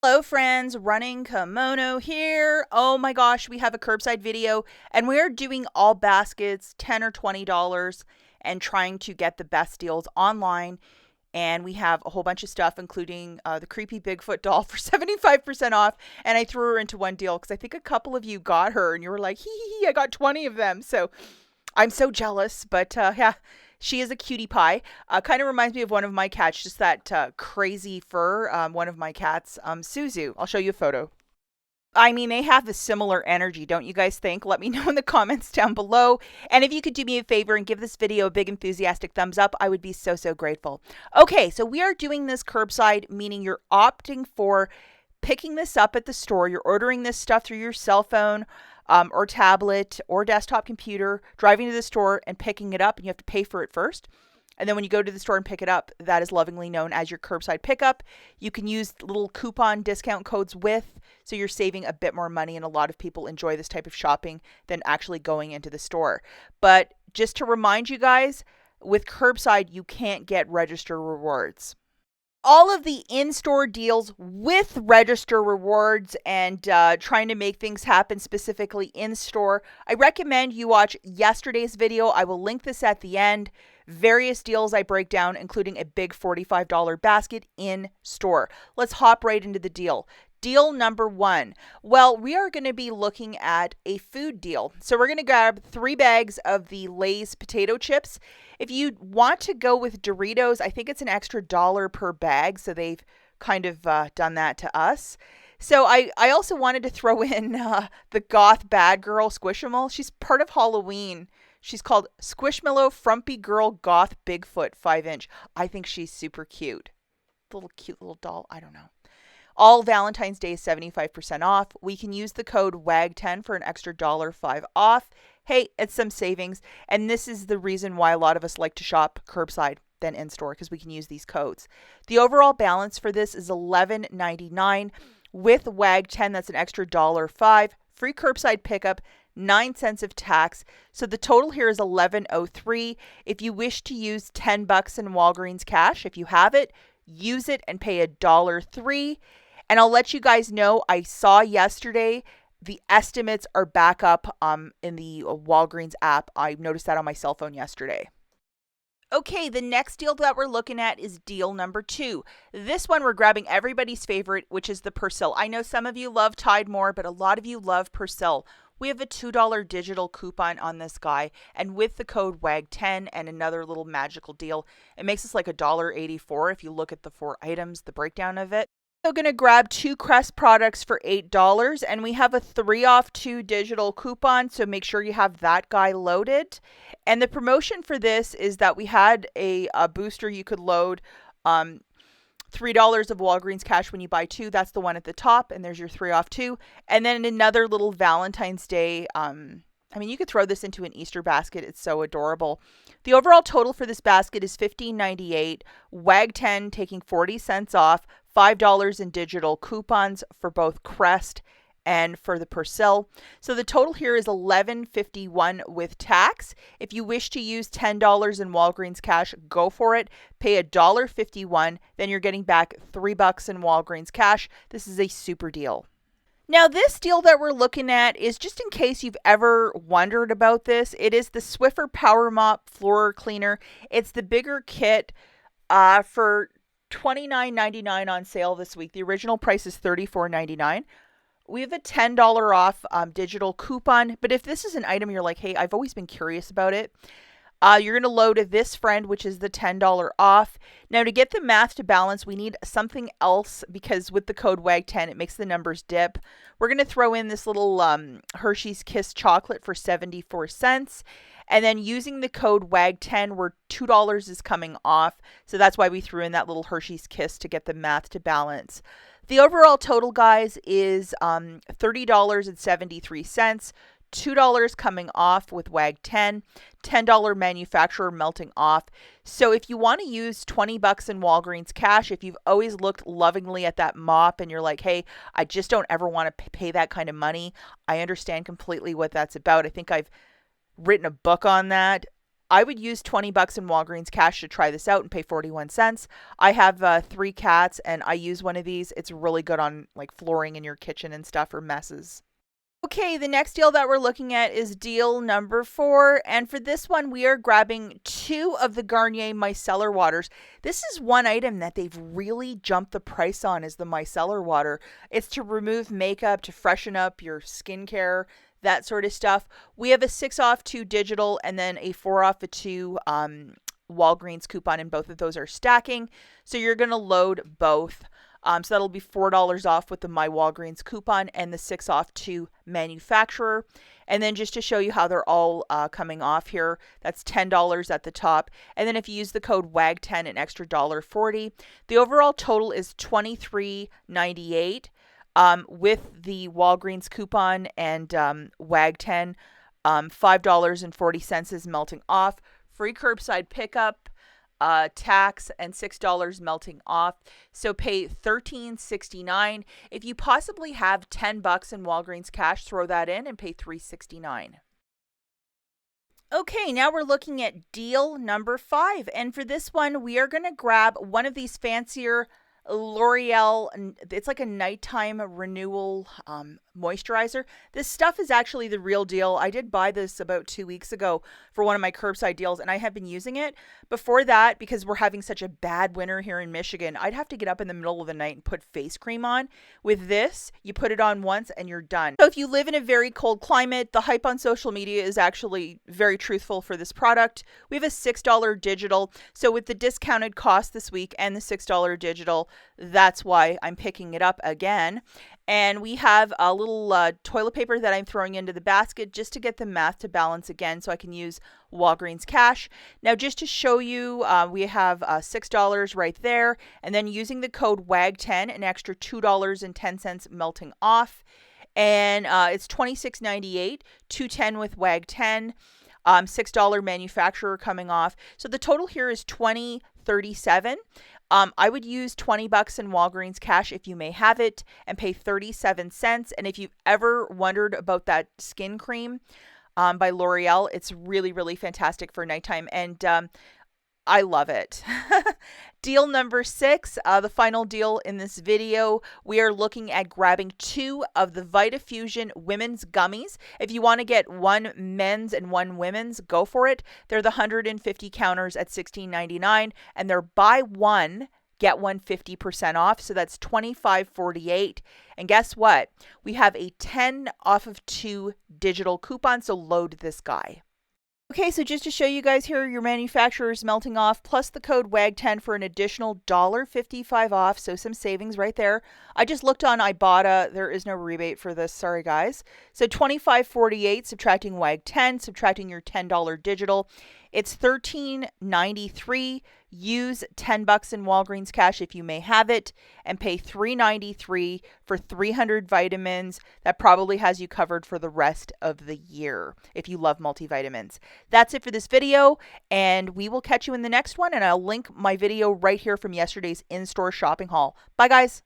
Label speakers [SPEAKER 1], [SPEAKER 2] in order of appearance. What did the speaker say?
[SPEAKER 1] Hello friends, Running Kimono here. Oh my gosh, we have a curbside video and we're doing all baskets, $10 or $20, and trying to get the best deals online. And we have a whole bunch of stuff, including the creepy Bigfoot doll for 75% off. And I threw her into one deal because I think a couple of you got her and you were like, hee hee hee, I got 20 of them. So I'm so jealous, but yeah, she is a cutie pie. Kind of reminds me of one of my cats, just that crazy fur. One of my cats, Suzu. I'll show you a photo. I mean, they have a similar energy, don't you guys think? Let me know in the comments down below. And if you could do me a favor and give this video a big enthusiastic thumbs up, I would be so, so grateful. Okay, so we are doing this curbside, meaning you're opting for picking this up at the store. You're ordering this stuff through your cell phone or tablet or desktop computer, driving to the store and picking it up, and you have to pay for it first. And then when you go to the store and pick it up, that is lovingly known as your curbside pickup. You can use little coupon discount codes with, so you're saving a bit more money, and a lot of people enjoy this type of shopping than actually going into the store. But just to remind you guys, with curbside, you can't get register rewards. All of the in-store deals with register rewards and trying to make things happen specifically in-store, I recommend you watch yesterday's video. I will link this at the end. Various deals I break down, including a big $45 basket in store. Let's hop right into the deal. Deal number one. Well, we are going to be looking at a food deal. So we're going to grab 3 bags of the Lay's potato chips. If you want to go with Doritos, I think it's an extra $1 per bag. So they've kind of done that to us. So I also wanted to throw in the goth bad girl Squishmallow. She's part of Halloween. She's called Squishmallow Frumpy Girl Goth Bigfoot 5-inch. I think she's super cute. Little cute little doll. I don't know. All Valentine's Day is 75% off. We can use the code WAG10 for an extra $5 off. Hey, it's some savings. And this is the reason why a lot of us like to shop curbside than in-store, because we can use these codes. The overall balance for this is $11.99. With WAG10, that's an extra $5. Free curbside pickup, 9 cents of tax. So the total here is $11.03. If you wish to use $10 in Walgreens cash, if you have it, use it and pay $1.03. And I'll let you guys know, I saw yesterday the estimates are back up in the Walgreens app. I noticed that on my cell phone yesterday. Okay, the next deal that we're looking at is deal number 2. This one we're grabbing everybody's favorite, which is the PERSIL. I know some of you love Tide more, but a lot of you love PERSIL. We have a $2 digital coupon on this guy, and with the code WAG10 and another little magical deal, it makes us like $1.84 if you look at the 4 items, the breakdown of it. So going to grab 2 Crest products for $8, and we have a 3 off 2 digital coupon, so make sure you have that guy loaded. And the promotion for this is that we had a booster you could load $3 of Walgreens cash when you buy 2. That's the one at the top, and there's your 3 off 2. And then another little Valentine's Day, I mean, you could throw this into an Easter basket. It's so adorable. The overall total for this basket is $15.98. WAG10 taking 40 cents off, $5 in digital coupons for both Crest and for the PERSIL. So the total here is $11.51 with tax. If you wish to use $10 in Walgreens cash, go for it. Pay $1.51. Then you're getting back $3 in Walgreens cash. This is a super deal. Now, this deal that we're looking at is just in case you've ever wondered about this. It is the Swiffer Power Mop Floor Cleaner. It's the bigger kit for $29.99 on sale this week. The original price is $34.99. We have a $10 off digital coupon. But if this is an item you're like, hey, I've always been curious about it, you're going to load this friend, which is the $10 off. Now, to get the math to balance, we need something else, because with the code WAG10, it makes the numbers dip. We're going to throw in this little Hershey's Kiss chocolate for 74 cents. And then using the code WAG10, where $2 is coming off. So that's why we threw in that little Hershey's Kiss to get the math to balance. The overall total, guys, is $30.73. $2 coming off with WAG10, $10 manufacturer melting off. So if you want to use $20 in Walgreens cash, if you've always looked lovingly at that mop and you're like, hey, I just don't ever want to pay that kind of money, I understand completely what that's about. I think I've written a book on that. I would use 20 bucks in Walgreens cash to try this out and pay 41 cents. I have 3 cats and I use one of these. It's really good on like flooring in your kitchen and stuff or messes. Okay, the next deal that we're looking at is deal number 4. And for this one, we are grabbing 2 of the Garnier micellar waters. This is one item that they've really jumped the price on, is the micellar water. It's to remove makeup, to freshen up your skincare, that sort of stuff. We have a 6 off 2 digital and then a 4 off a 2 Walgreens coupon, and both of those are stacking. So you're going to load both. So that'll be $4 off with the My Walgreens coupon and the 6 off 2 manufacturer. And then just to show you how they're all coming off here, that's $10 at the top. And then if you use the code WAG10, an extra $1.40. The overall total is $23.98 with the Walgreens coupon and WAG10. $5.40 is melting off. Free curbside pickup. Tax and $6 melting off. So pay $13.69. If you possibly have 10 bucks in Walgreens cash, throw that in and pay $3.69. Okay, now we're looking at deal number 5. And for this one, we are going to grab one of these fancier L'Oreal. It's like a nighttime renewal moisturizer. This stuff is actually the real deal. I did buy this about 2 weeks ago for one of my curbside deals, and I have been using it. Before that, because we're having such a bad winter here in Michigan, I'd have to get up in the middle of the night and put face cream on. With this, you put it on once and you're done. So if you live in a very cold climate, the hype on social media is actually very truthful for this product. We have a $6 digital. So with the discounted cost this week and the $6 digital, that's why I'm picking it up again. And we have a little toilet paper that I'm throwing into the basket just to get the math to balance again, so I can use Walgreens cash. Now, just to show you, we have $6 right there. And then using the code WAG10, an extra $2.10 melting off. And it's $26.98, $2.10 with WAG10. $6 manufacturer coming off. So the total here is $20.37. I would use 20 bucks in Walgreens cash if you may have it and pay 37 cents. And if you've ever wondered about that skin cream by L'Oreal, it's really, really fantastic for nighttime. And I love it. Deal number 6, the final deal in this video, we are looking at grabbing 2 of the VitaFusion women's gummies. If you want to get 1 men's and 1 women's, go for it. They're the 150 counters at $16.99, and they're buy 1, get 1 50% off. So that's $25.48. And guess what? We have a 10 off of 2 digital coupon, so load this guy. Okay, so just to show you guys here, your manufacturer is melting off, plus the code WAG10 for an additional $1.55 off, so some savings right there. I just looked on IBOTTA. There is no rebate for this. Sorry, guys. So $25.48, subtracting WAG10, subtracting your $10 digital. It's $13.93. Use 10 bucks in Walgreens cash if you may have it, and pay $3.93 for 300 vitamins. That probably has you covered for the rest of the year if you love multivitamins. That's it for this video, and we will catch you in the next one, and I'll link my video right here from yesterday's in-store shopping haul. Bye, guys.